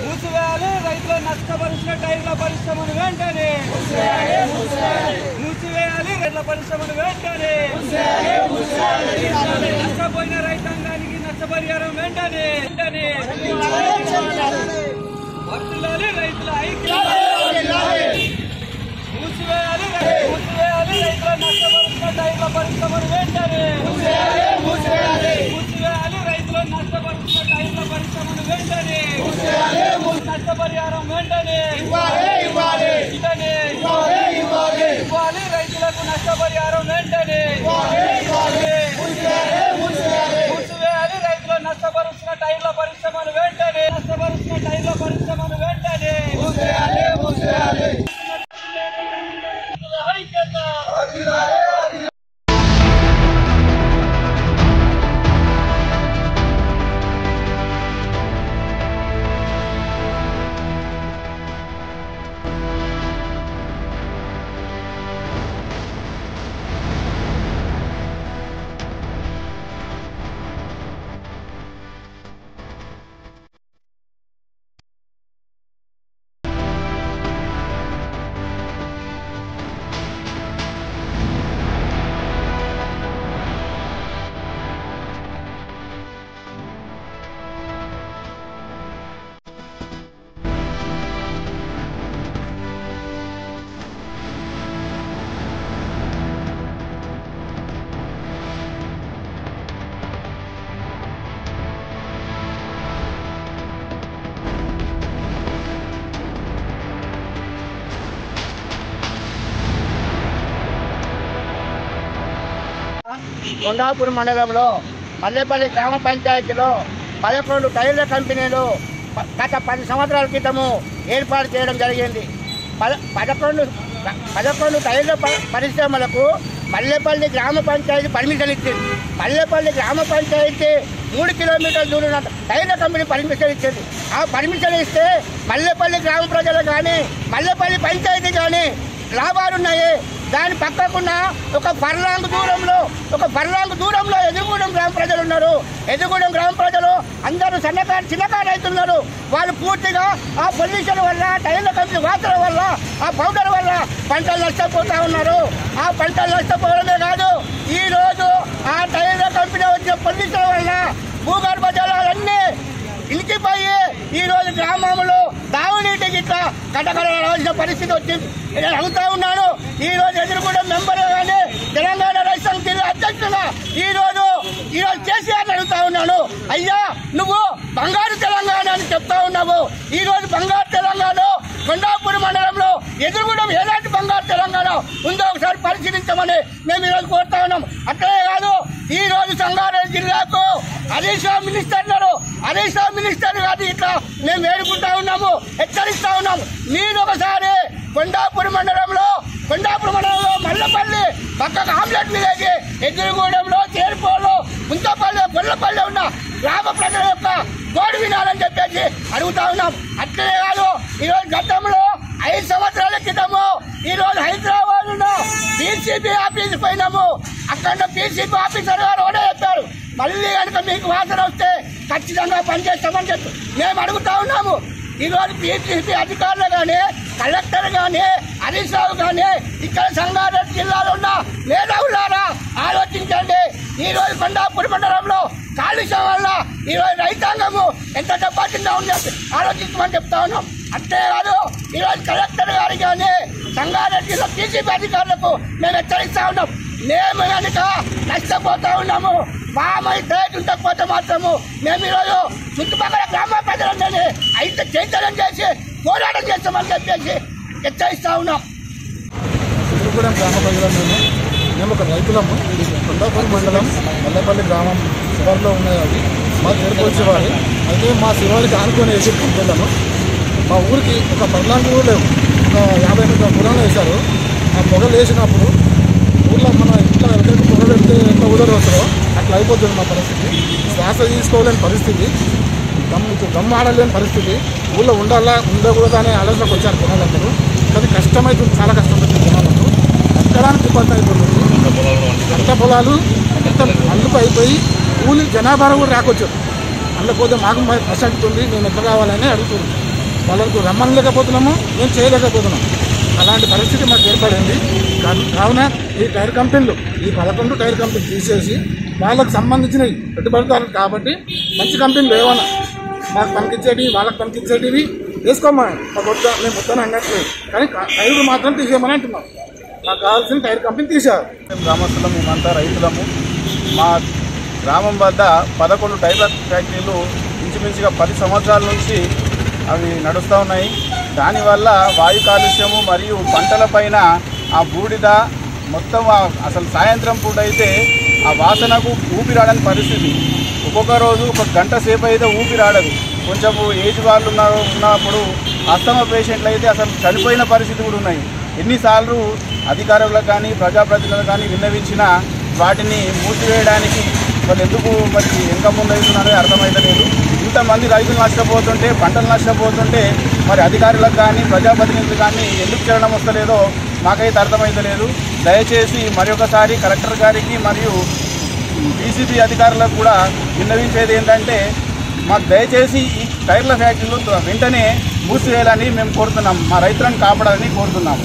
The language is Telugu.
మూసివేయాలి రైతుల నష్టపరిచిన టైర్ల పరిశ్రమను వెంటనే మూసివేయాలి రైతుల పరిశ్రమను వెంటనే నష్టపోయిన రైతాంగానికి నష్టపరిహారం వెంటనే వర్తిల్లాలి రైతుల ఐక్యత మూసివేయాలి రైతుల నష్టపరిచిన టైర్ల పరిశ్రమను వెంటనే మూసివేయాలి రైతుల నష్టపరిచిన టైర్ల పరిశ్రమను వెంటనే నష్టపరిహారం వెంటనే ఇవ్వాలి రైతులకు నష్టపరిహారం వెంటనే మూసివేయాలి రైతుల నష్టపరిచిన టైర్ల పరిశ్రమను వెంటనే కొండాపూర్ మండలంలో మల్లేపల్లి గ్రామ పంచాయతీలో 11 టైర్ల కంపెనీలు గత 10 సంవత్సరాల క్రితము ఏర్పాటు చేయడం జరిగింది. 11 టైర్ల పరిశ్రమలకు మల్లేపల్లి గ్రామ పంచాయతీ పర్మిషన్ ఇచ్చింది. మల్లేపల్లి గ్రామ పంచాయతీ 3 కిలోమీటర్ల దూరం టైర్ల కంపెనీ పర్మిషన్ ఇచ్చింది. ఆ పర్మిషన్ ఇస్తే మల్లేపల్లి గ్రామ ప్రజలు కానీ మల్లేపల్లి పంచాయతీ కానీ లాభాలున్నాయి. దాని పక్కకున్న ఒక ఫర్లాంగ్ దూరంలో ఎదుగుగూడెం గ్రామ ప్రజలు ఉన్నారు. ఎదుగుగూడెం గ్రామ ప్రజలు అందరూ చిన్నకారు రైతున్నారు. వాళ్ళు పూర్తిగా ఆ పొల్యూషన్ వల్ల, టైర్ల కంపెనీ వాసన వల్ల, ఆ పౌడర్ వల్ల పంటలు నష్టపోతా ఉన్నారు. ఆ పంటలు నష్టపోవడమే కాదు, ఈ రోజు ఆ టైర్ల కంపెనీ వచ్చిన పొల్యూషన్ వల్ల భూగర్భ జలాలన్నీ ఇంకిపోయి ఈ రోజు గ్రామంలో తాగునీటికి ఇట్లా కట్టకరాల్సిన పరిస్థితి వచ్చింది. నేను అడుగుతా ఉన్నాను, ఈ రోజు ఎదురుగూడెం మెంబర్ కానీ తెలంగాణ రైతు సమితి అధ్యక్షులుగా ఈ రోజు కేసీఆర్ అడుగుతా ఉన్నాను, అయ్యా నువ్వు బంగారు తెలంగాణ అని చెప్తా ఉన్నావు. ఈ రోజు బంగారు తెలంగాణ కొండాపూర్ మండలంలో ఎదురుగూడెం ఎలాంటి బంగారు తెలంగాణ ఉందో ఒకసారి పరిశీలించమని మేము ఈరోజు కోరుతా ఉన్నాం. అట్లే కాదు, ఈ రోజు సంగారెడ్డి జిల్లాకు హరీష్ రావు మినిస్టర్ కాదు, ఇట్లా మేము వేడుకుంటా ఉన్నాము, హెచ్చరిస్తా ఉన్నాము. మీరు ఒకసారి కొండాపూర్ మండలంలో మల్లపల్లి పక్కకు ఆమ్లెట్ విలేజ్, ఎదురుగూడెంలో చేరుకోలు, ముంతపల్లి, గొల్లపల్లి ఉన్న గ్రామ ప్రజల యొక్క గోడు వినాలని చెప్పేసి అడుగుతా ఉన్నాం. అట్లే కాదు, ఈరోజు గతంలో 5 సంవత్సరాల క్రితము ఈ రోజు హైదరాబాద్ లో పీసీబీ ఆఫీస్ పోయినాము. అక్కడ పీసీబీ ఆఫీసర్ గారు కూడా చెప్పారు, మళ్ళీ కనుక మీకు వాసన వస్తే ఖచ్చితంగా పనిచేస్తామని చెప్పి మేము అడుగుతా ఉన్నాము. ఈ రోజు పీసీబీ అధికారులు కానీ, కలెక్టర్ కానీ, హరీష్ రావు కానీ, ఇక్కడ సంగారెడ్డి జిల్లాలో ఉన్న మేధావులారా ఆలోచించండి. ఈ రోజు కొండాపూర్ మండలంలో కాలుష్యం వల్ల ఈ రోజు రైతాంగము ఎంత దెబ్బతిందా ఉందని ఆలోచించమని చెప్తా ఉన్నాం. అంతేకాదు, ఈ రోజు కలెక్టర్ గారు కానీ, సంగారెడ్డిలో పీసీబీ అధికారులకు మేము హెచ్చరిస్తా ఉన్నాం. మేము కనుక నష్టపోతా ఉన్నాము, మామై రేటు ఉండకపోతే మాత్రము మేము ఈరోజు చుట్టుపక్కల గ్రామ ప్రజలందరినీ అయితే చైతన్యం చేసి పోరాటం చేస్తామని చెప్పేసి హెచ్చరిస్తా ఉన్నాం. ఎదురుగూడెం గ్రామ ప్రజలను మేము ఒక రైతులము. కొండాపూర్ మండలం మల్లెపల్లి గ్రామం శివారులో ఉన్నాయి. అవి మా చేరుకొచ్చేవారు. అయితే మా శివారికి ఆనుకొని వేసి పంపుతాము. మా ఊరికి ఒక పర్లాంటి కూడా లేవు, ఒక 50 మీటర్ల పొలంలో వేశారు. ఆ పొగలు వేసినప్పుడు ఊళ్ళో మన ఇంట్లో ఎవరికైతే పొగ పెడితే ఎంత ఊదరు వస్తుందో అట్లా అయిపోతుంది మా పరిస్థితి. శ్వాస తీసుకోలేని పరిస్థితి, దమ్ము ఆడలేని పరిస్థితి. ఊళ్ళో ఉండకూడదు అనే ఆలోచనకు వచ్చారు జనాలందరూ. కానీ కష్టమవుతుంది, చాలా కష్టమవుతుంది జనాలకు. ఎక్కడానికి ఇబ్బంది అవుతుంది. పంట పొలాలు మొత్తం అల్లుకు అయిపోయి కూలి జనాభా కూడా రాకొచ్చారు. అందులో పోతే మాకు ప్రసక్తి ఉంది, మేము ఎట్లా కావాలని అడుగుతున్నాం. వాళ్ళకు రమ్మనలేకపోతున్నాము, మేము చేయలేకపోతున్నాం. అలాంటి పరిస్థితి మాకు ఏర్పడింది. కావున ఈ టైర్ కంపెనీలు, ఈ 11 టైర్ కంపెనీలు తీసేసి వాళ్ళకు సంబంధించినవి పెట్టుబడిదారులు కాబట్టి మంచి కంపెనీలు ఏమన్నా మాకు పనికిచ్చేటివి, వాళ్ళకి పనికిచ్చేటివి వేసుకోమని మాకు వద్దా, మేము వద్దని అన్నట్లేదు. కానీ టైర్లు మాత్రం తీసేయమని అంటున్నాం. నాకు కావాల్సిన టైర్ కంపెనీ తీశారు. మేము గ్రామస్తులము, మేమంతా రైతులము. మా గ్రామం వద్ద 11 టైర్ల ఫ్యాక్టరీలు ఇంచుమించుగా 10 సంవత్సరాల నుంచి అవి నడుస్తూ ఉన్నాయి. దానివల్ల వాయు కాలుష్యము మరియు పంటలపైన ఆ బూడిద మొత్తం అసలు సాయంత్రం పూట అయితే ఆ వాసనకు ఊపిరాడని పరిస్థితి. ఒక్కొక్క రోజు ఒక గంట సేపు అయితే ఊపిరాడదు. కొంచెం ఏజ్ వాళ్ళు ఉన్నప్పుడు అస్తమా పేషెంట్లు అయితే అసలు చనిపోయిన పరిస్థితి కూడా ఉన్నాయి. ఎన్నిసార్లు అధికారులకు కానీ ప్రజాప్రతినిధులకు కానీ విన్నవించినా వాటిని మూసివేయడానికి వాళ్ళు ఎందుకు మరి వెనక ముందు అవుతున్నారో అర్థమైతలేదు. ఇంతమంది రైతులు నష్టపోతుంటే, పంటలు నష్టపోతుంటే మరి అధికారులకు కానీ ప్రజాప్రతినిధులు కానీ ఎందుకు చేయడం వస్తలేదో మాకైతే అర్థమైతలేదు. దయచేసి మరొకసారి కలెక్టర్ గారికి మరియు డీసీపీ అధికారులకు కూడా విన్నవించేది ఏంటంటే మాకు దయచేసి ఈ టైర్ల ఫ్యాక్టరీలు వెంటనే మూసివేయాలని మేము కోరుతున్నాం. మా రైతులను కాపాడాలని కోరుతున్నాము.